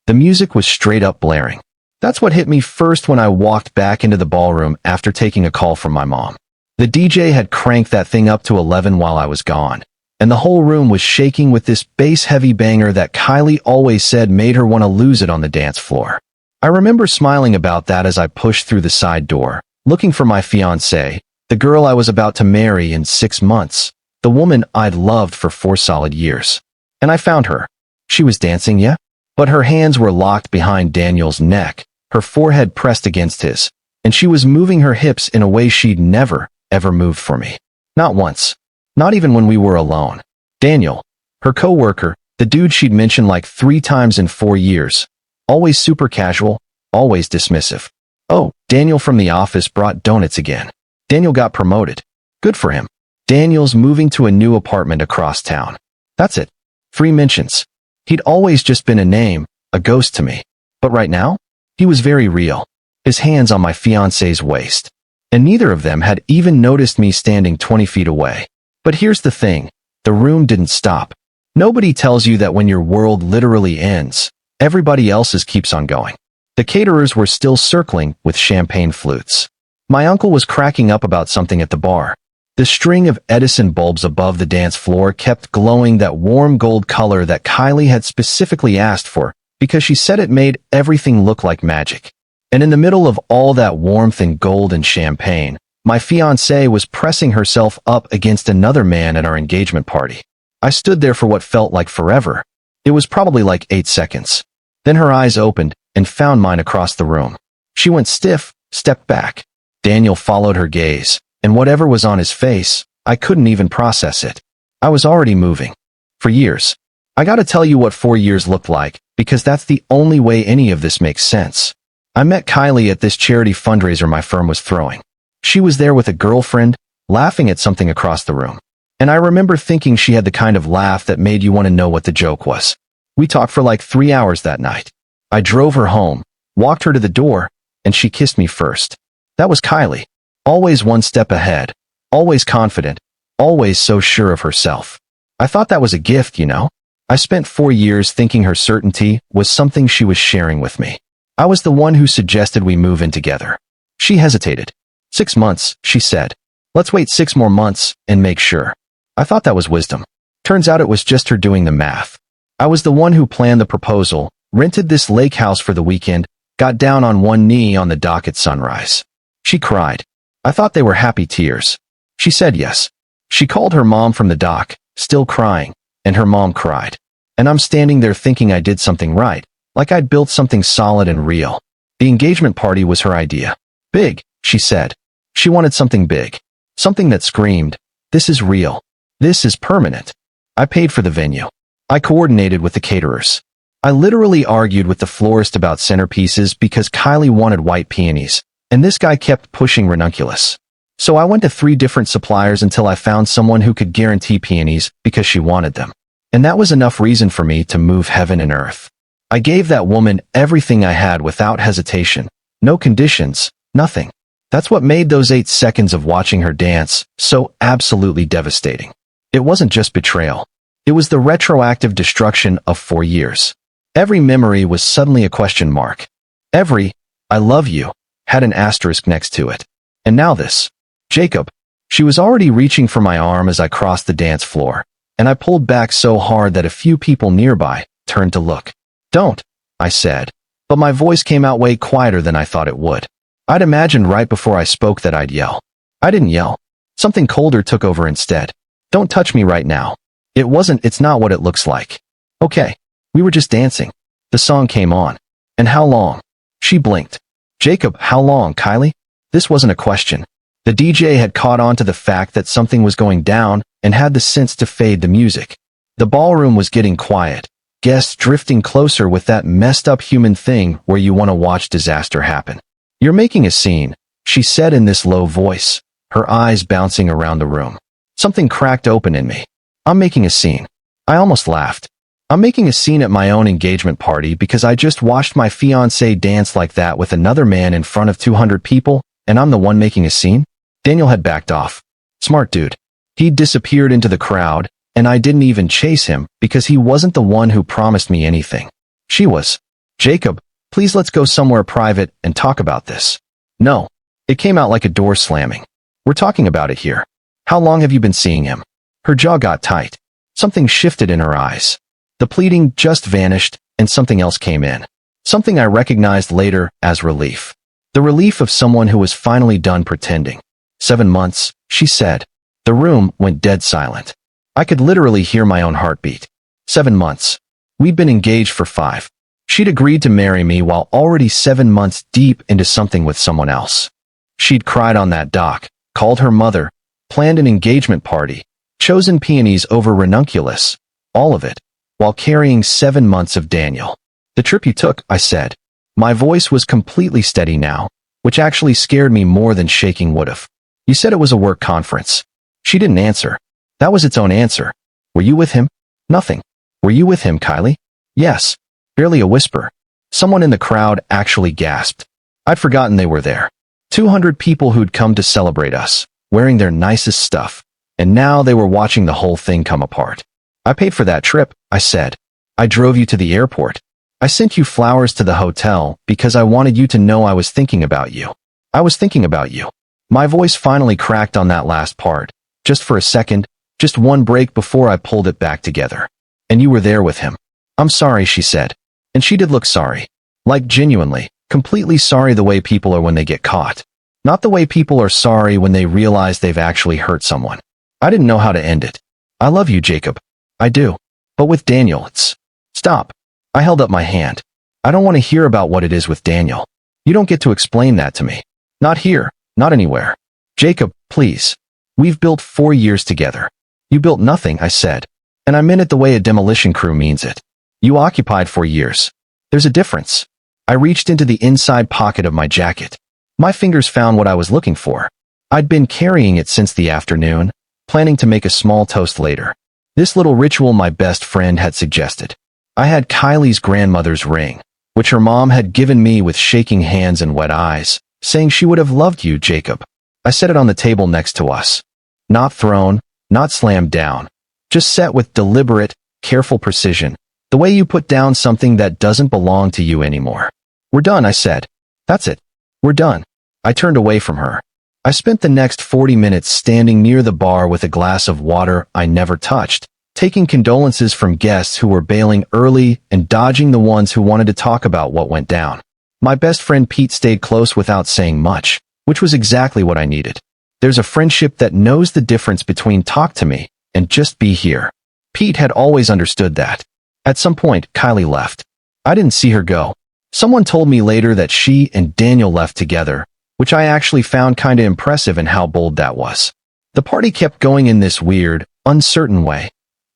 The music was straight up blaring. That's what hit me first when I walked back into the ballroom after taking a call from my mom. The DJ had cranked that thing up to 11 while I was gone, and the whole room was shaking with this bass-heavy banger that Kylie always said made her want to lose it on the dance floor. I remember smiling about that as I pushed through the side door, looking for my fiancée, the girl I was about to marry in 6 months, the woman I'd loved for 4 solid years. And I found her. She was dancing, yeah? But her hands were locked behind Daniel's neck, her forehead pressed against his, and she was moving her hips in a way she'd never, ever moved for me. Not once. Not even when we were alone. Daniel, her coworker, the dude she'd mentioned like 3 times in 4 years, always super casual, always dismissive. Oh, Daniel from the office brought donuts again. Daniel got promoted. Good for him. Daniel's moving to a new apartment across town. That's it. 3 mentions. He'd always just been a name, a ghost to me. But right now, he was very real. His hands on my fiancée's waist. And neither of them had even noticed me standing 20 feet away. But here's the thing. The room didn't stop. Nobody tells you that when your world literally ends, everybody else's keeps on going. The caterers were still circling with champagne flutes. My uncle was cracking up about something at the bar. The string of Edison bulbs above the dance floor kept glowing that warm gold color that Kylie had specifically asked for because she said it made everything look like magic. And in the middle of all that warmth and gold and champagne, my fiancée was pressing herself up against another man at our engagement party. I stood there for what felt like forever. It was probably like 8 seconds. Then her eyes opened and found mine across the room. She went stiff, stepped back. Daniel followed her gaze, and whatever was on his face, I couldn't even process it. I was already moving. For years. I gotta tell you what 4 years looked like, because that's the only way any of this makes sense. I met Kylie at this charity fundraiser my firm was throwing. She was there with a girlfriend, laughing at something across the room. And I remember thinking she had the kind of laugh that made you want to know what the joke was. We talked for like 3 hours that night. I drove her home, walked her to the door, and she kissed me first. That was Kylie. Always one step ahead. Always confident. Always so sure of herself. I thought that was a gift, you know? I spent 4 years thinking her certainty was something she was sharing with me. I was the one who suggested we move in together. She hesitated. 6 months, she said. Let's wait 6 more months and make sure. I thought that was wisdom. Turns out it was just her doing the math. I was the one who planned the proposal, rented this lake house for the weekend, got down on one knee on the dock at sunrise. She cried. I thought they were happy tears. She said yes. She called her mom from the dock, still crying, and her mom cried. And I'm standing there thinking I did something right, like I'd built something solid and real. The engagement party was her idea. Big, she said. She wanted something big. Something that screamed, this is real. This is permanent. I paid for the venue. I coordinated with the caterers. I literally argued with the florist about centerpieces because Kylie wanted white peonies, and this guy kept pushing ranunculus. So I went to 3 different suppliers until I found someone who could guarantee peonies because she wanted them. And that was enough reason for me to move heaven and earth. I gave that woman everything I had without hesitation. No conditions, nothing. That's what made those 8 seconds of watching her dance so absolutely devastating. It wasn't just betrayal. It was the retroactive destruction of 4 years. Every memory was suddenly a question mark. Every, I love you, had an asterisk next to it. And now this. Jacob. She was already reaching for my arm as I crossed the dance floor, and I pulled back so hard that a few people nearby turned to look. Don't, I said, but my voice came out way quieter than I thought it would. I'd imagined right before I spoke that I'd yell. I didn't yell. Something colder took over instead. Don't touch me right now. It's not what it looks like. Okay. We were just dancing. The song came on. And how long? She blinked. Jacob, how long, Kylie? This wasn't a question. The DJ had caught on to the fact that something was going down and had the sense to fade the music. The ballroom was getting quiet. Guests drifting closer with that messed up human thing where you want to watch disaster happen. You're making a scene, she said in this low voice, her eyes bouncing around the room. Something cracked open in me. I'm making a scene. I almost laughed. I'm making a scene at my own engagement party because I just watched my fiancé dance like that with another man in front of 200 people, and I'm the one making a scene? Daniel had backed off. Smart dude. He'd disappeared into the crowd, and I didn't even chase him because he wasn't the one who promised me anything. She was. Jacob, please let's go somewhere private and talk about this. No. It came out like a door slamming. We're talking about it here. How long have you been seeing him? Her jaw got tight. Something shifted in her eyes. The pleading just vanished, and something else came in. Something I recognized later as relief. The relief of someone who was finally done pretending. 7 months, she said. The room went dead silent. I could literally hear my own heartbeat. 7 months. We'd been engaged for 5. She'd agreed to marry me while already 7 months deep into something with someone else. She'd cried on that dock, called her mother, planned an engagement party, chosen peonies over ranunculus, all of it, while carrying 7 months of Daniel. The trip you took, I said. My voice was completely steady now, which actually scared me more than shaking would've. You said it was a work conference. She didn't answer. That was its own answer. Were you with him? Nothing. Were you with him, Kylie? Yes. Barely a whisper. Someone in the crowd actually gasped. I'd forgotten they were there. 200 people who'd come to celebrate us, wearing their nicest stuff, and now they were watching the whole thing come apart. I paid for that trip, I said. I drove you to the airport. I sent you flowers to the hotel because I wanted you to know I was thinking about you. I was thinking about you. My voice finally cracked on that last part, just for a second, just one break before I pulled it back together. And you were there with him. I'm sorry, she said. And she did look sorry. Like genuinely, completely sorry the way people are when they get caught. Not the way people are sorry when they realize they've actually hurt someone. I didn't know how to end it. I love you, Jacob. I do. But with Daniel, it's... Stop. I held up my hand. I don't want to hear about what it is with Daniel. You don't get to explain that to me. Not here. Not anywhere. Jacob, please. We've built 4 years together. You built nothing, I said. And I meant it the way a demolition crew means it. You occupied 4 years. There's a difference. I reached into the inside pocket of my jacket. My fingers found what I was looking for. I'd been carrying it since the afternoon, planning to make a small toast later. This little ritual my best friend had suggested. I had Kylie's grandmother's ring, which her mom had given me with shaking hands and wet eyes, saying she would have loved you, Jacob. I set it on the table next to us. Not thrown, not slammed down, just set with deliberate, careful precision, the way you put down something that doesn't belong to you anymore. We're done, I said. That's it. We're done. I turned away from her. I spent the next 40 minutes standing near the bar with a glass of water I never touched, taking condolences from guests who were bailing early and dodging the ones who wanted to talk about what went down. My best friend Pete stayed close without saying much, which was exactly what I needed. There's a friendship that knows the difference between talk to me and just be here. Pete had always understood that. At some point, Kylie left. I didn't see her go. Someone told me later that she and Daniel left together, which I actually found kinda impressive in how bold that was. The party kept going in this weird, uncertain way.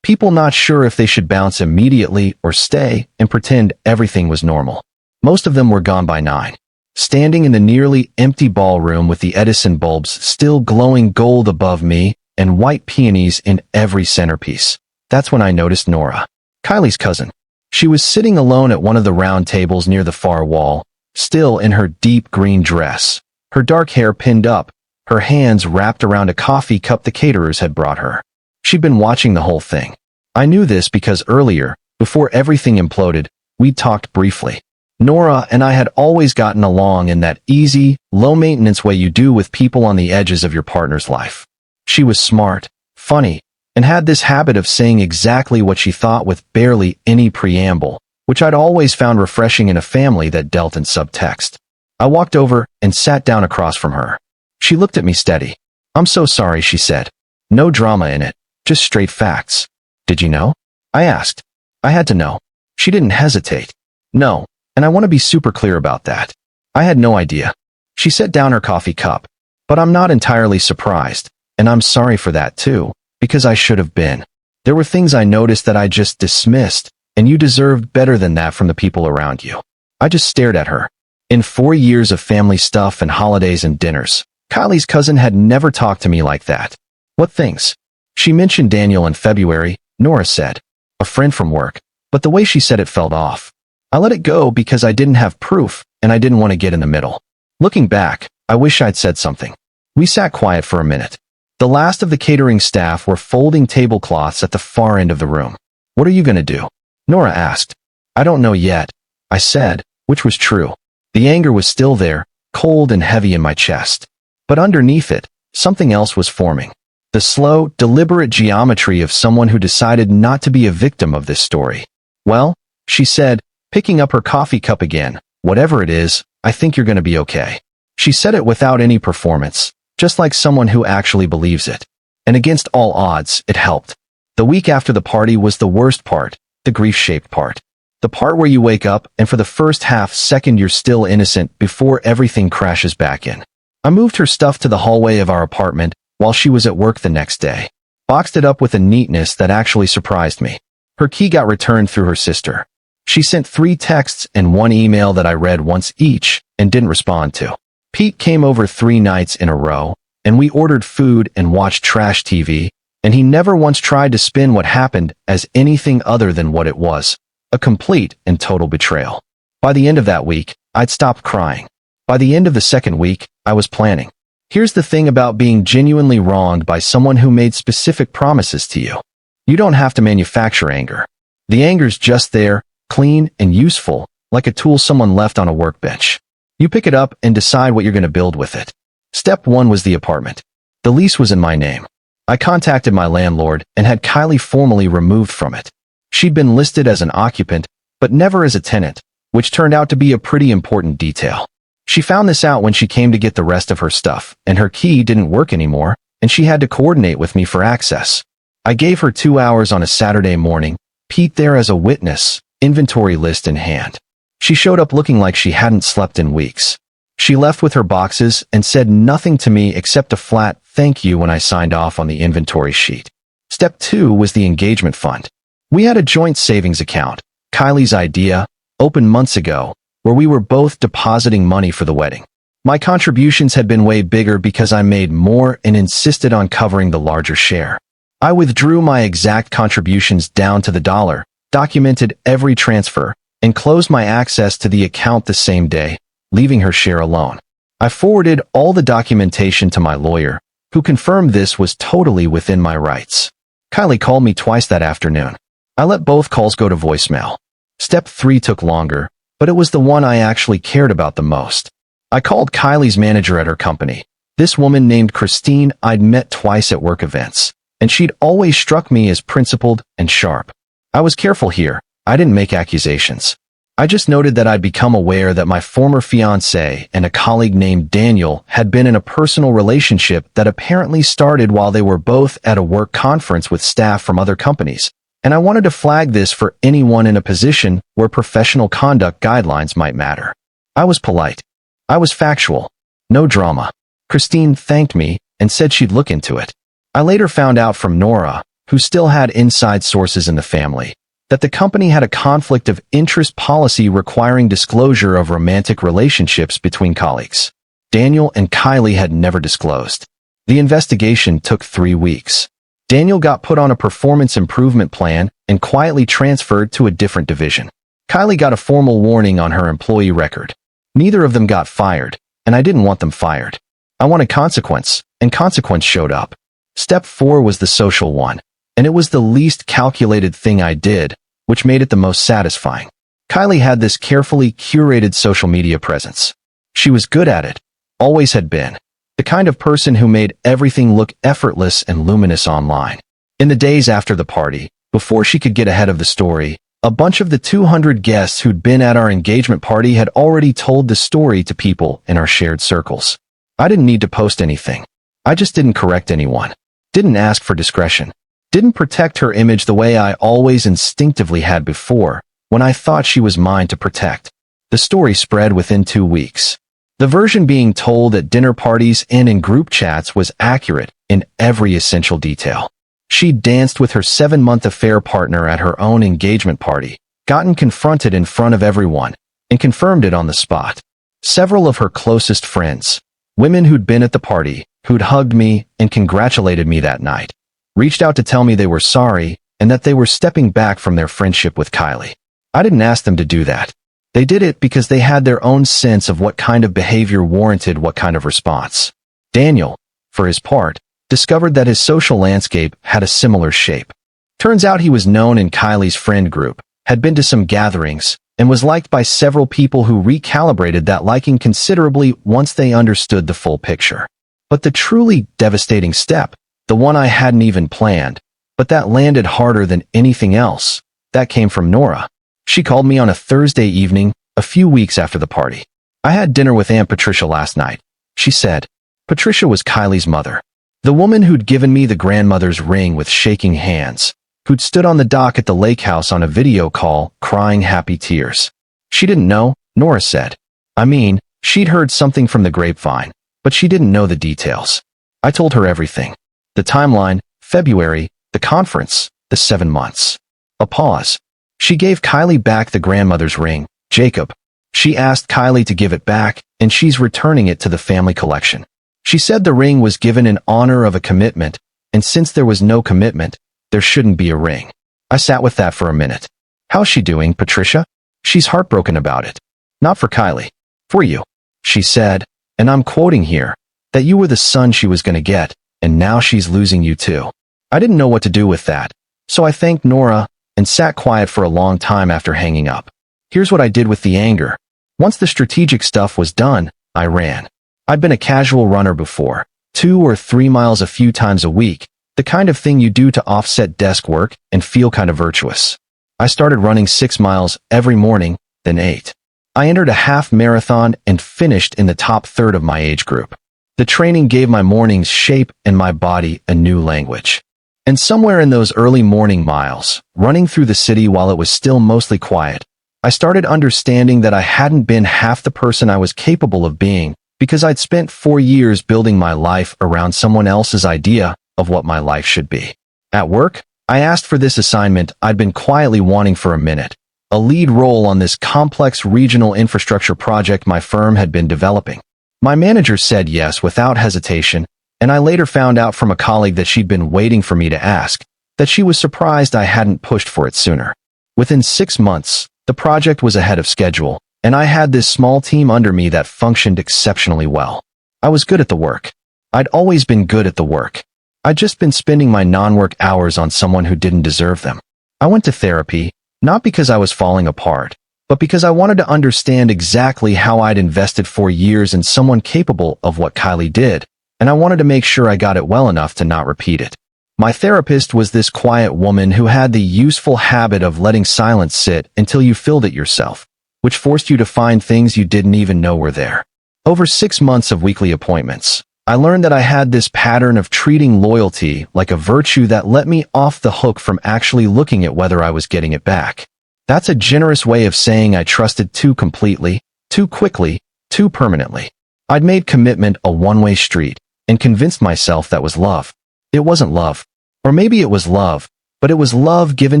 People not sure if they should bounce immediately or stay and pretend everything was normal. Most of them were gone by 9. Standing in the nearly empty ballroom with the Edison bulbs still glowing gold above me and white peonies in every centerpiece. That's when I noticed Nora, Kylie's cousin. She was sitting alone at one of the round tables near the far wall, still in her deep green dress, her dark hair pinned up, her hands wrapped around a coffee cup the caterers had brought her. She'd been watching the whole thing. I knew this because earlier, before everything imploded, we'd talked briefly. Nora and I had always gotten along in that easy, low-maintenance way you do with people on the edges of your partner's life. She was smart, funny, and had this habit of saying exactly what she thought with barely any preamble, which I'd always found refreshing in a family that dealt in subtext. I walked over and sat down across from her. She looked at me steady. I'm so sorry, she said. No drama in it, just straight facts. Did you know? I asked. I had to know. She didn't hesitate. No, and I want to be super clear about that. I had no idea. She set down her coffee cup. But I'm not entirely surprised, and I'm sorry for that too, because I should have been. There were things I noticed that I just dismissed, and you deserved better than that from the people around you. I just stared at her. In 4 years of family stuff and holidays and dinners, Kylie's cousin had never talked to me like that. What things? She mentioned Daniel in February, Nora said. A friend from work, but the way she said it felt off. I let it go because I didn't have proof, and I didn't want to get in the middle. Looking back, I wish I'd said something. We sat quiet for a minute. The last of the catering staff were folding tablecloths at the far end of the room. What are you going to do? Nora asked. I don't know yet. I said, which was true. The anger was still there, cold and heavy in my chest. But underneath it, something else was forming. The slow, deliberate geometry of someone who decided not to be a victim of this story. Well, she said, picking up her coffee cup again, whatever it is, I think you're going to be okay. She said it without any performance, just like someone who actually believes it. And against all odds, it helped. The week after the party was the worst part, the grief-shaped part. The part where you wake up and for the first half second you're still innocent before everything crashes back in. I moved her stuff to the hallway of our apartment while she was at work the next day. Boxed it up with a neatness that actually surprised me. Her key got returned through her sister. She sent 3 texts and 1 email that I read once each and didn't respond to. Pete came over 3 nights in a row, and we ordered food and watched trash TV, and he never once tried to spin what happened as anything other than what it was, a complete and total betrayal. By the end of that week, I'd stopped crying. By the end of the second week, I was planning. Here's the thing about being genuinely wronged by someone who made specific promises to you. You don't have to manufacture anger. The anger's just there, clean and useful, like a tool someone left on a workbench. You pick it up and decide what you're going to build with it. Step 1 was the apartment. The lease was in my name. I contacted my landlord and had Kylie formally removed from it. She'd been listed as an occupant, but never as a tenant, which turned out to be a pretty important detail. She found this out when she came to get the rest of her stuff, and her key didn't work anymore, and she had to coordinate with me for access. I gave her 2 hours on a Saturday morning, Pete there as a witness, inventory list in hand. She showed up looking like she hadn't slept in weeks. She left with her boxes and said nothing to me except a flat thank you when I signed off on the inventory sheet. Step 2 was the engagement fund. We had a joint savings account, Kylie's idea, opened months ago, where we were both depositing money for the wedding. My contributions had been way bigger because I made more and insisted on covering the larger share. I withdrew my exact contributions down to the dollar, documented every transfer, and closed my access to the account the same day, leaving her share alone. I forwarded all the documentation to my lawyer, who confirmed this was totally within my rights. Kylie called me twice that afternoon. I let both calls go to voicemail. Step 3 took longer, but it was the one I actually cared about the most. I called Kylie's manager at her company. This woman named Christine I'd met twice at work events, and she'd always struck me as principled and sharp. I was careful here. I didn't make accusations. I just noted that I'd become aware that my former fiancé and a colleague named Daniel had been in a personal relationship that apparently started while they were both at a work conference with staff from other companies, and I wanted to flag this for anyone in a position where professional conduct guidelines might matter. I was polite. I was factual. No drama. Christine thanked me and said she'd look into it. I later found out from Nora, who still had inside sources in the family, that the company had a conflict of interest policy requiring disclosure of romantic relationships between colleagues. Daniel and Kylie had never disclosed. The investigation took 3 weeks. Daniel got put on a performance improvement plan and quietly transferred to a different division. Kylie got a formal warning on her employee record. Neither of them got fired, and I didn't want them fired. I wanted consequence, and consequence showed up. Step 4 was the social one, and it was the least calculated thing I did, which made it the most satisfying. Kylie had this carefully curated social media presence. She was good at it, always had been, the kind of person who made everything look effortless and luminous online. In the days after the party, before she could get ahead of the story, a bunch of the 200 guests who'd been at our engagement party had already told the story to people in our shared circles. I didn't need to post anything. I just didn't correct anyone. Didn't ask for discretion. Didn't protect her image the way I always instinctively had before, when I thought she was mine to protect. The story spread within 2 weeks. The version being told at dinner parties and in group chats was accurate in every essential detail. She danced with her 7-month affair partner at her own engagement party, gotten confronted in front of everyone, and confirmed it on the spot. Several of her closest friends, women who'd been at the party, who'd hugged me and congratulated me that night, reached out to tell me they were sorry and that they were stepping back from their friendship with Kylie. I didn't ask them to do that. They did it because they had their own sense of what kind of behavior warranted what kind of response. Daniel, for his part, discovered that his social landscape had a similar shape. Turns out he was known in Kylie's friend group, had been to some gatherings, and was liked by several people who recalibrated that liking considerably once they understood the full picture. But the truly devastating step, the one I hadn't even planned, but that landed harder than anything else, that came from Nora. She called me on a Thursday evening, a few weeks after the party. I had dinner with Aunt Patricia last night. She said. Patricia was Kylie's mother. The woman who'd given me the grandmother's ring with shaking hands, who'd stood on the dock at the lake house on a video call, crying happy tears. She didn't know, Nora said. I mean, she'd heard something from the grapevine, but she didn't know the details. I told her everything. The timeline, February, the conference, the 7 months. A pause. She gave Kylie back the grandmother's ring, Jacob. She asked Kylie to give it back, and she's returning it to the family collection. She said the ring was given in honor of a commitment, and since there was no commitment, there shouldn't be a ring. I sat with that for a minute. How's she doing, Patricia? She's heartbroken about it. Not for Kylie. For you. She said, and I'm quoting here, that you were the son she was going to get, and now she's losing you too. I didn't know what to do with that, so I thanked Nora and sat quiet for a long time after hanging up. Here's what I did with the anger. Once the strategic stuff was done, I ran. I'd been a casual runner before, 2 or 3 miles a few times a week, the kind of thing you do to offset desk work and feel kind of virtuous. I started running 6 miles every morning, then 8. I entered a half marathon and finished in the top third of my age group. The training gave my mornings shape and my body a new language. And somewhere in those early morning miles, running through the city while it was still mostly quiet, I started understanding that I hadn't been half the person I was capable of being, because I'd spent 4 years building my life around someone else's idea of what my life should be. At work, I asked for this assignment I'd been quietly wanting for a minute, a lead role on this complex regional infrastructure project my firm had been developing. My manager said yes without hesitation, and I later found out from a colleague that she'd been waiting for me to ask, that she was surprised I hadn't pushed for it sooner. Within 6 months, the project was ahead of schedule, and I had this small team under me that functioned exceptionally well. I was good at the work. I'd always been good at the work. I'd just been spending my non-work hours on someone who didn't deserve them. I went to therapy, not because I was falling apart, but because I wanted to understand exactly how I'd invested 4 years in someone capable of what Kylie did, and I wanted to make sure I got it well enough to not repeat it. My therapist was this quiet woman who had the useful habit of letting silence sit until you filled it yourself, which forced you to find things you didn't even know were there. Over 6 months of weekly appointments, I learned that I had this pattern of treating loyalty like a virtue that let me off the hook from actually looking at whether I was getting it back. That's a generous way of saying I trusted too completely, too quickly, too permanently. I'd made commitment a one-way street and convinced myself that was love. It wasn't love. Or maybe it was love, but it was love given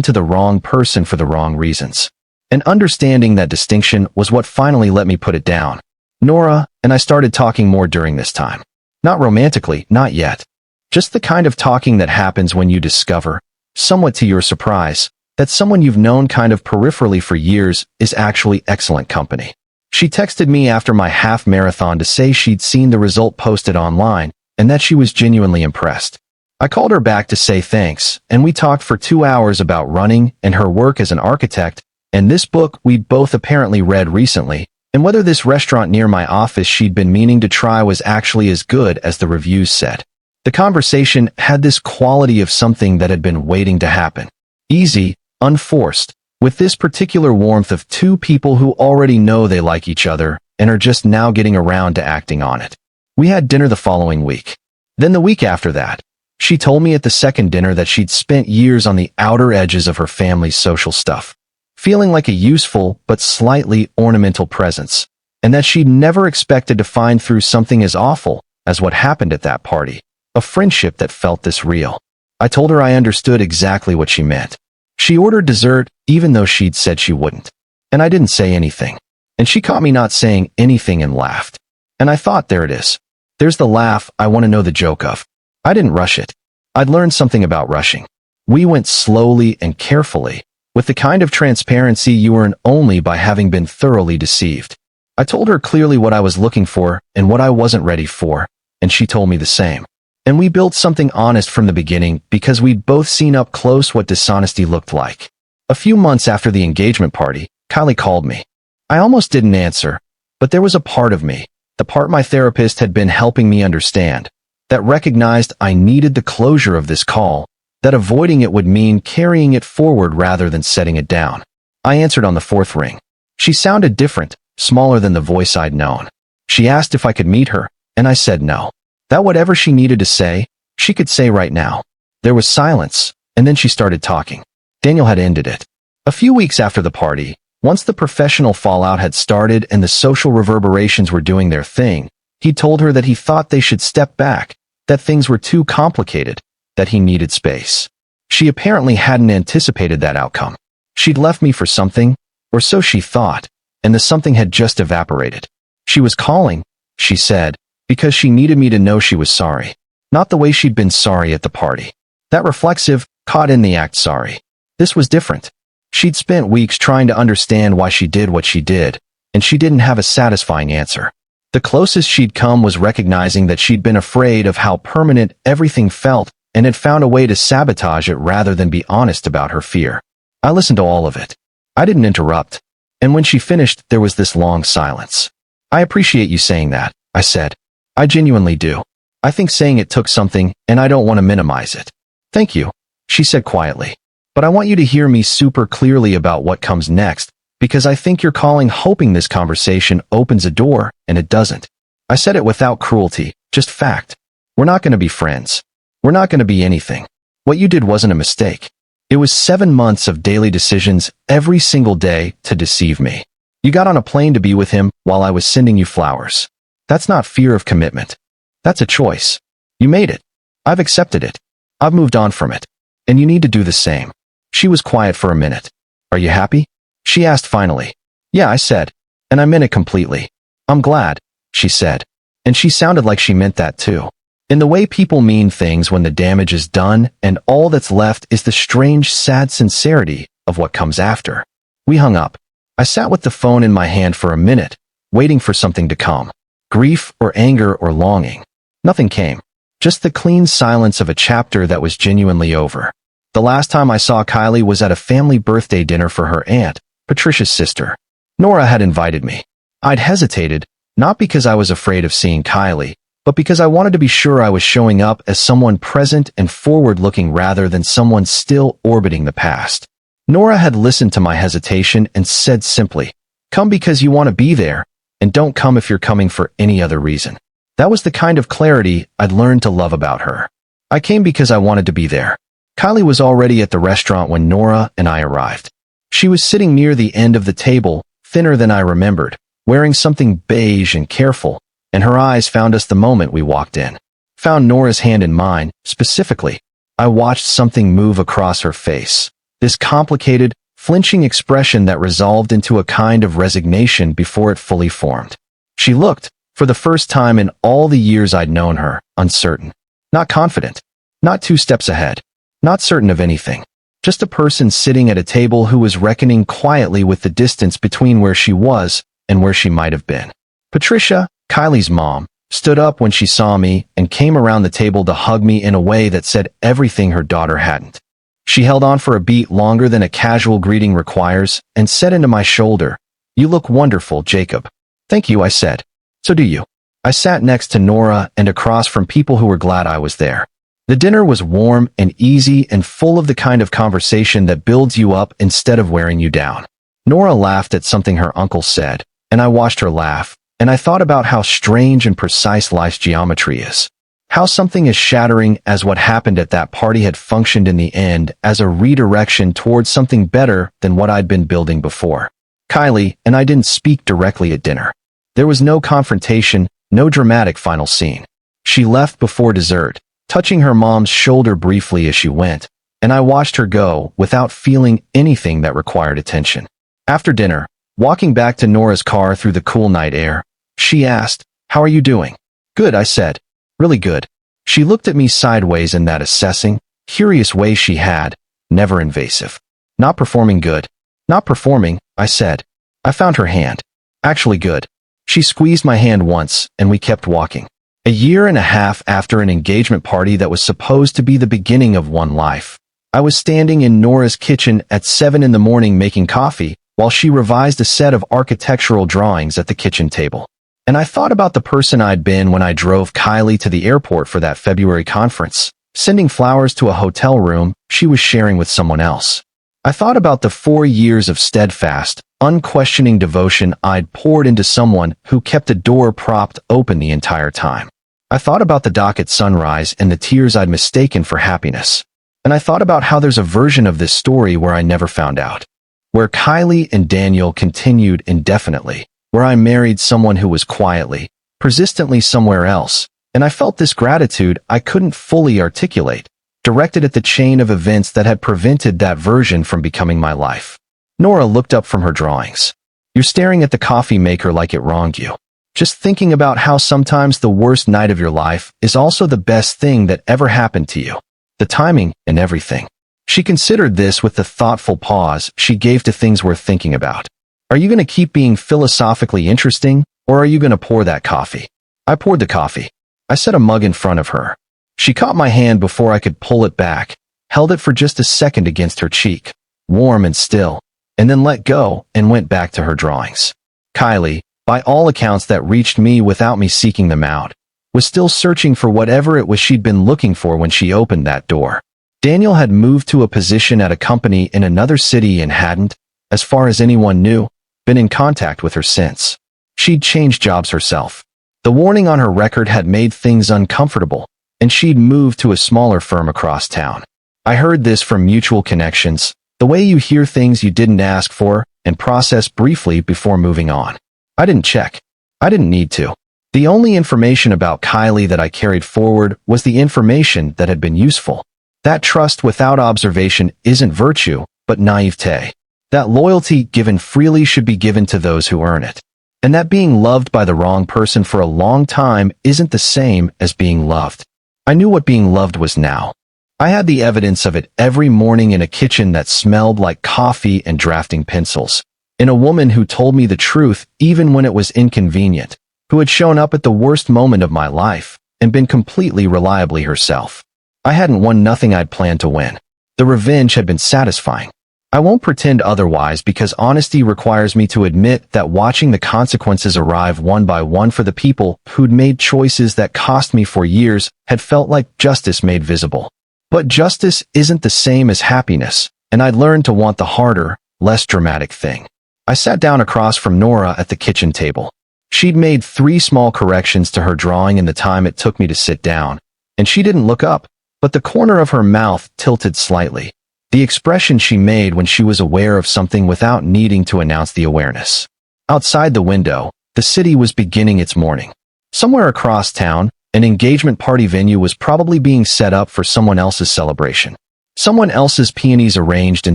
to the wrong person for the wrong reasons. And understanding that distinction was what finally let me put it down. Nora and I started talking more during this time. Not romantically, not yet. Just the kind of talking that happens when you discover, somewhat to your surprise, that someone you've known kind of peripherally for years is actually excellent company. She texted me after my half marathon to say she'd seen the result posted online and that she was genuinely impressed. I called her back to say thanks, and we talked for 2 hours about running and her work as an architect, and this book we'd both apparently read recently, and whether this restaurant near my office she'd been meaning to try was actually as good as the reviews said. The conversation had this quality of something that had been waiting to happen. Easy, unforced, with this particular warmth of 2 people who already know they like each other and are just now getting around to acting on it. We had dinner the following week. Then the week after that, she told me at the second dinner that she'd spent years on the outer edges of her family's social stuff, feeling like a useful but slightly ornamental presence, and that she'd never expected to find through something as awful as what happened at that party, a friendship that felt this real. I told her I understood exactly what she meant. She ordered dessert even though she'd said she wouldn't, and I didn't say anything, and she caught me not saying anything and laughed. And I thought, there it is. There's the laugh I want to know the joke of. I didn't rush it. I'd learned something about rushing. We went slowly and carefully, with the kind of transparency you earn only by having been thoroughly deceived. I told her clearly what I was looking for and what I wasn't ready for, and she told me the same. And we built something honest from the beginning because we'd both seen up close what dishonesty looked like. A few months after the engagement party, Kylie called me. I almost didn't answer, but there was a part of me, the part my therapist had been helping me understand, that recognized I needed the closure of this call, that avoiding it would mean carrying it forward rather than setting it down. I answered on the fourth ring. She sounded different, smaller than the voice I'd known. She asked if I could meet her, and I said no. That whatever she needed to say, she could say right now. There was silence, and then she started talking. Daniel had ended it. A few weeks after the party, once the professional fallout had started and the social reverberations were doing their thing, he told her that he thought they should step back, that things were too complicated, that he needed space. She apparently hadn't anticipated that outcome. She'd left me for something, or so she thought, and the something had just evaporated. She was calling, she said, because she needed me to know she was sorry. Not the way she'd been sorry at the party. That reflexive, caught-in-the-act sorry. This was different. She'd spent weeks trying to understand why she did what she did, and she didn't have a satisfying answer. The closest she'd come was recognizing that she'd been afraid of how permanent everything felt and had found a way to sabotage it rather than be honest about her fear. I listened to all of it. I didn't interrupt. And when she finished, there was this long silence. I appreciate you saying that, I said. I genuinely do. I think saying it took something, and I don't want to minimize it. Thank you, she said quietly. But I want you to hear me super clearly about what comes next, because I think you're calling hoping this conversation opens a door, and it doesn't. I said it without cruelty, just fact. We're not going to be friends. We're not going to be anything. What you did wasn't a mistake. It was 7 months of daily decisions every single day to deceive me. You got on a plane to be with him while I was sending you flowers. That's not fear of commitment. That's a choice. You made it. I've accepted it. I've moved on from it. And you need to do the same. She was quiet for a minute. Are you happy? She asked finally. Yeah, I said. And I meant it completely. I'm glad, she said. And she sounded like she meant that too. In the way people mean things when the damage is done and all that's left is the strange, sad sincerity of what comes after. We hung up. I sat with the phone in my hand for a minute, waiting for something to come. Grief or anger or longing. Nothing came. Just the clean silence of a chapter that was genuinely over. The last time I saw Kylie was at a family birthday dinner for her aunt, Patricia's sister. Nora had invited me. I'd hesitated, not because I was afraid of seeing Kylie, but because I wanted to be sure I was showing up as someone present and forward-looking rather than someone still orbiting the past. Nora had listened to my hesitation and said simply, "Come because you want to be there, and don't come if you're coming for any other reason." That was the kind of clarity I'd learned to love about her. I came because I wanted to be there. Kylie was already at the restaurant when Nora and I arrived. She was sitting near the end of the table, thinner than I remembered, wearing something beige and careful, and her eyes found us the moment we walked in. Found Nora's hand in mine, specifically. I watched something move across her face. This complicated, flinching expression that resolved into a kind of resignation before it fully formed. She looked, for the first time in all the years I'd known her, uncertain. Not confident. Not 2 steps ahead. Not certain of anything. Just a person sitting at a table who was reckoning quietly with the distance between where she was and where she might have been. Patricia, Kylie's mom, stood up when she saw me and came around the table to hug me in a way that said everything her daughter hadn't. She held on for a beat longer than a casual greeting requires and said into my shoulder, "You look wonderful, Jacob." "Thank you," I said. "So do you." I sat next to Nora and across from people who were glad I was there. The dinner was warm and easy and full of the kind of conversation that builds you up instead of wearing you down. Nora laughed at something her uncle said, and I watched her laugh, and I thought about how strange and precise life's geometry is. How something as shattering as what happened at that party had functioned in the end as a redirection towards something better than what I'd been building before. Kylie and I didn't speak directly at dinner. There was no confrontation, no dramatic final scene. She left before dessert, touching her mom's shoulder briefly as she went, and I watched her go without feeling anything that required attention. After dinner, walking back to Nora's car through the cool night air, she asked, "How are you doing?" "Good," I said. "Really good." She looked at me sideways in that assessing, curious way she had, never invasive. "Not performing good." "Not performing," I said. I found her hand. "Actually good." She squeezed my hand once, and we kept walking. A year and a half after an engagement party that was supposed to be the beginning of one life, I was standing in Nora's kitchen at 7 in the morning making coffee, while she revised a set of architectural drawings at the kitchen table. And I thought about the person I'd been when I drove Kylie to the airport for that February conference, sending flowers to a hotel room she was sharing with someone else. I thought about the 4 years of steadfast, unquestioning devotion I'd poured into someone who kept the door propped open the entire time. I thought about the dock at sunrise and the tears I'd mistaken for happiness. And I thought about how there's a version of this story where I never found out, where Kylie and Daniel continued indefinitely, where I married someone who was quietly, persistently somewhere else, and I felt this gratitude I couldn't fully articulate, directed at the chain of events that had prevented that version from becoming my life. Nora looked up from her drawings. You're staring at the coffee maker like it wronged you. Just thinking about how sometimes the worst night of your life is also the best thing that ever happened to you. The timing and everything. She considered this with the thoughtful pause she gave to things worth thinking about. Are you going to keep being philosophically interesting, or are you going to pour that coffee? I poured the coffee. I set a mug in front of her. She caught my hand before I could pull it back, held it for just a second against her cheek, warm and still, and then let go and went back to her drawings. Kylie, by all accounts that reached me without me seeking them out, was still searching for whatever it was she'd been looking for when she opened that door. Daniel had moved to a position at a company in another city and hadn't, as far as anyone knew, been in contact with her since. She'd changed jobs herself. The warning on her record had made things uncomfortable, and she'd moved to a smaller firm across town. I heard this from mutual connections, the way you hear things you didn't ask for and process briefly before moving on. I didn't check. I didn't need to. The only information about Kylie that I carried forward was the information that had been useful. That trust without observation isn't virtue, but naivete. That loyalty given freely should be given to those who earn it. And that being loved by the wrong person for a long time isn't the same as being loved. I knew what being loved was now. I had the evidence of it every morning in a kitchen that smelled like coffee and drafting pencils, in a woman who told me the truth even when it was inconvenient, who had shown up at the worst moment of my life and been completely reliably herself. I hadn't won nothing I'd planned to win. The revenge had been satisfying. I won't pretend otherwise because honesty requires me to admit that watching the consequences arrive one by one for the people who'd made choices that cost me for years had felt like justice made visible. But justice isn't the same as happiness, and I'd learned to want the harder, less dramatic thing. I sat down across from Nora at the kitchen table. She'd made 3 small corrections to her drawing in the time it took me to sit down, and she didn't look up, but the corner of her mouth tilted slightly. The expression she made when she was aware of something without needing to announce the awareness. Outside the window, the city was beginning its morning. Somewhere across town, an engagement party venue was probably being set up for someone else's celebration. Someone else's peonies arranged in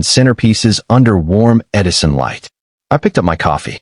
centerpieces under warm Edison light. I picked up my coffee.